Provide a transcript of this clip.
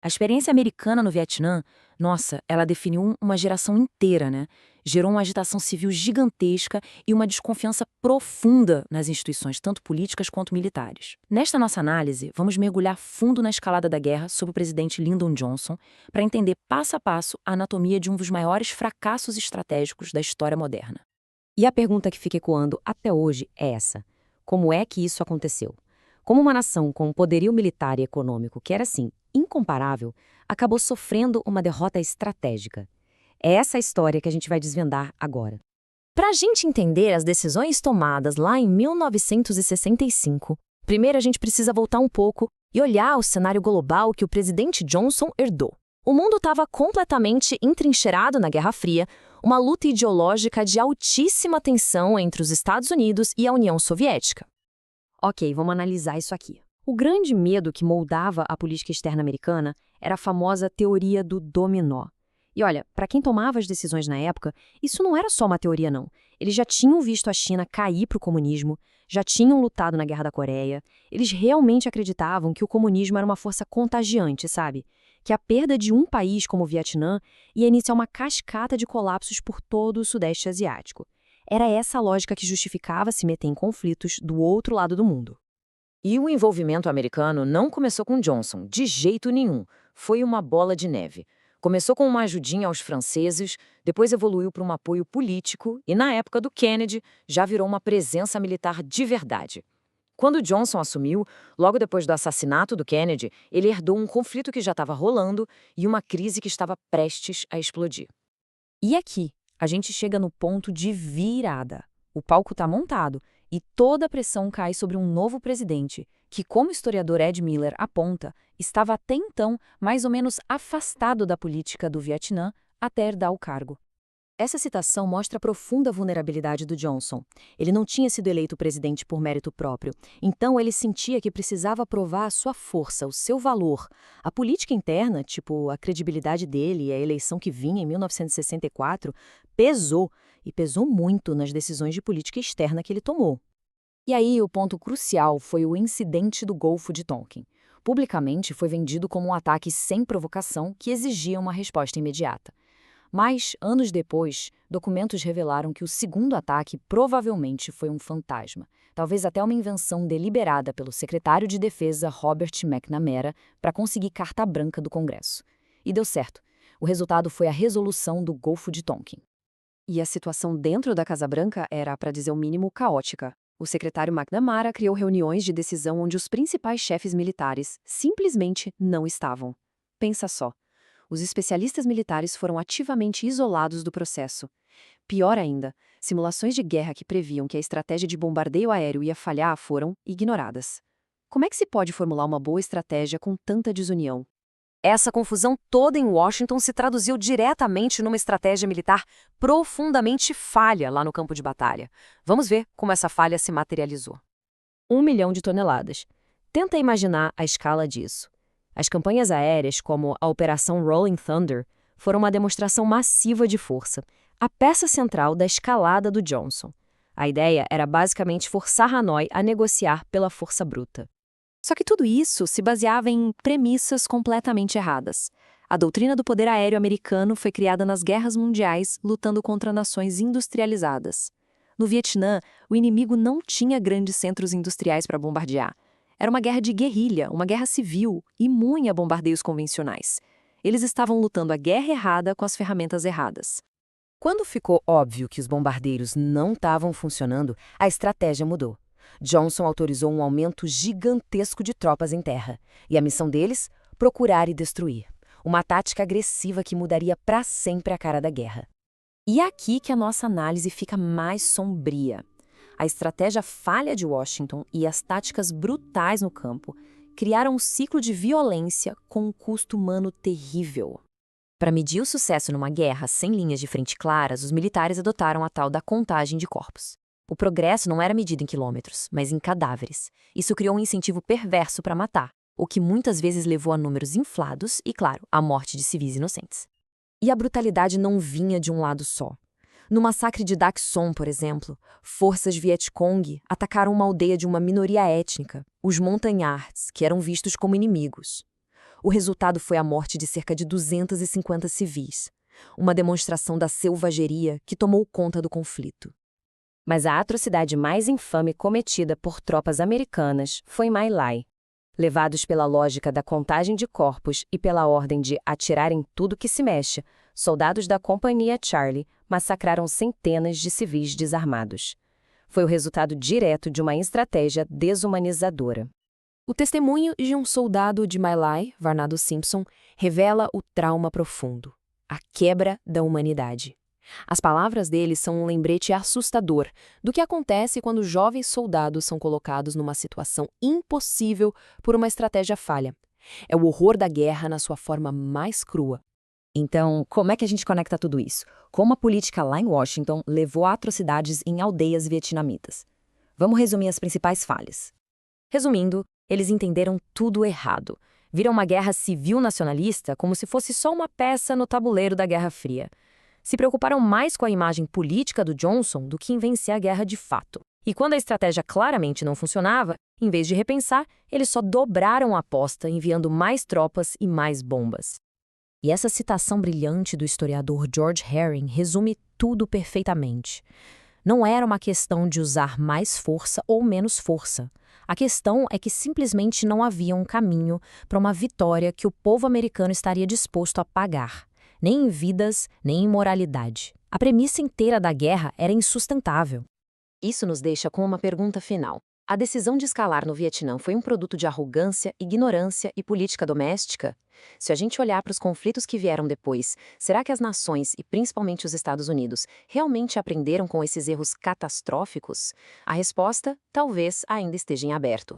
A experiência americana no Vietnã, nossa, ela definiu uma geração inteira, né? Gerou uma agitação civil gigantesca e uma desconfiança profunda nas instituições, tanto políticas quanto militares. Nesta nossa análise, vamos mergulhar fundo na escalada da guerra sob o presidente Lyndon Johnson para entender passo a passo a anatomia de um dos maiores fracassos estratégicos da história moderna. E a pergunta que fica ecoando até hoje é essa: como é que isso aconteceu? Como uma nação com um poderio militar e econômico que era, assim, incomparável, acabou sofrendo uma derrota estratégica? É essa a história que a gente vai desvendar agora. Para a gente entender as decisões tomadas lá em 1965, primeiro a gente precisa voltar um pouco e olhar o cenário global que o presidente Johnson herdou. O mundo estava completamente entrincheirado na Guerra Fria, uma luta ideológica de altíssima tensão entre os Estados Unidos e a União Soviética. Ok, vamos analisar isso aqui. O grande medo que moldava a política externa americana era a famosa teoria do dominó. E olha, para quem tomava as decisões na época, isso não era só uma teoria, não. Eles já tinham visto a China cair para o comunismo, já tinham lutado na Guerra da Coreia. Eles realmente acreditavam que o comunismo era uma força contagiante, sabe? Que a perda de um país como o Vietnã ia iniciar uma cascata de colapsos por todo o Sudeste Asiático. Era essa a lógica que justificava se meter em conflitos do outro lado do mundo. E o envolvimento americano não começou com Johnson, de jeito nenhum. Foi uma bola de neve. Começou com uma ajudinha aos franceses, depois evoluiu para um apoio político e, na época do Kennedy, já virou uma presença militar de verdade. Quando Johnson assumiu, logo depois do assassinato do Kennedy, ele herdou um conflito que já estava rolando e uma crise que estava prestes a explodir. E aqui, a gente chega no ponto de virada. O palco está montado e toda a pressão cai sobre um novo presidente, que, como o historiador Ed Miller aponta, estava até então mais ou menos afastado da política do Vietnã até herdar o cargo. Essa citação mostra a profunda vulnerabilidade do Johnson. Ele não tinha sido eleito presidente por mérito próprio, então ele sentia que precisava provar a sua força, o seu valor. A política interna, tipo a credibilidade dele e a eleição que vinha em 1964, pesou, e pesou muito nas decisões de política externa que ele tomou. E aí o ponto crucial foi o incidente do Golfo de Tonkin. Publicamente foi vendido como um ataque sem provocação que exigia uma resposta imediata. Mas, anos depois, documentos revelaram que o segundo ataque provavelmente foi um fantasma, talvez até uma invenção deliberada pelo secretário de Defesa Robert McNamara para conseguir carta branca do Congresso. E deu certo. O resultado foi a resolução do Golfo de Tonkin. E a situação dentro da Casa Branca era, para dizer o mínimo, caótica. O secretário McNamara criou reuniões de decisão onde os principais chefes militares simplesmente não estavam. Pensa só. Os especialistas militares foram ativamente isolados do processo. Pior ainda, simulações de guerra que previam que a estratégia de bombardeio aéreo ia falhar foram ignoradas. Como é que se pode formular uma boa estratégia com tanta desunião? Essa confusão toda em Washington se traduziu diretamente numa estratégia militar profundamente falha lá no campo de batalha. Vamos ver como essa falha se materializou. 1 milhão de toneladas. Tenta imaginar a escala disso. As campanhas aéreas, como a Operação Rolling Thunder, foram uma demonstração massiva de força, a peça central da escalada do Johnson. A ideia era basicamente forçar Hanoi a negociar pela força bruta. Só que tudo isso se baseava em premissas completamente erradas. A doutrina do poder aéreo americano foi criada nas guerras mundiais, lutando contra nações industrializadas. No Vietnã, o inimigo não tinha grandes centros industriais para bombardear. Era uma guerra de guerrilha, uma guerra civil, imune a bombardeios convencionais. Eles estavam lutando a guerra errada com as ferramentas erradas. Quando ficou óbvio que os bombardeiros não estavam funcionando, a estratégia mudou. Johnson autorizou um aumento gigantesco de tropas em terra. E a missão deles? Procurar e destruir. Uma tática agressiva que mudaria para sempre a cara da guerra. E é aqui que a nossa análise fica mais sombria. A estratégia falha de Washington e as táticas brutais no campo criaram um ciclo de violência com um custo humano terrível. Para medir o sucesso numa guerra sem linhas de frente claras, os militares adotaram a tal da contagem de corpos. O progresso não era medido em quilômetros, mas em cadáveres. Isso criou um incentivo perverso para matar, o que muitas vezes levou a números inflados e, claro, à morte de civis inocentes. E a brutalidade não vinha de um lado só. No massacre de Dak Som, por exemplo, forças Vietcong atacaram uma aldeia de uma minoria étnica, os Montagnards, que eram vistos como inimigos. O resultado foi a morte de cerca de 250 civis. Uma demonstração da selvageria que tomou conta do conflito. Mas a atrocidade mais infame cometida por tropas americanas foi em My Lai. Levados pela lógica da contagem de corpos e pela ordem de atirar em tudo que se mexe, soldados da Companhia Charlie massacraram centenas de civis desarmados. Foi o resultado direto de uma estratégia desumanizadora. O testemunho de um soldado de My Lai, Varnado Simpson, revela o trauma profundo, a quebra da humanidade. As palavras dele são um lembrete assustador do que acontece quando jovens soldados são colocados numa situação impossível por uma estratégia falha. É o horror da guerra na sua forma mais crua. Então, como é que a gente conecta tudo isso? Como a política lá em Washington levou a atrocidades em aldeias vietnamitas? Vamos resumir as principais falhas. Resumindo, eles entenderam tudo errado. Viram uma guerra civil nacionalista como se fosse só uma peça no tabuleiro da Guerra Fria. Se preocuparam mais com a imagem política do Johnson do que em vencer a guerra de fato. E quando a estratégia claramente não funcionava, em vez de repensar, eles só dobraram a aposta enviando mais tropas e mais bombas. E essa citação brilhante do historiador George Herring resume tudo perfeitamente. Não era uma questão de usar mais força ou menos força. A questão é que simplesmente não havia um caminho para uma vitória que o povo americano estaria disposto a pagar. Nem em vidas, nem em moralidade. A premissa inteira da guerra era insustentável. Isso nos deixa com uma pergunta final. A decisão de escalar no Vietnã foi um produto de arrogância, ignorância e política doméstica? Se a gente olhar para os conflitos que vieram depois, será que as nações, e principalmente os Estados Unidos, realmente aprenderam com esses erros catastróficos? A resposta, talvez, ainda esteja em aberto.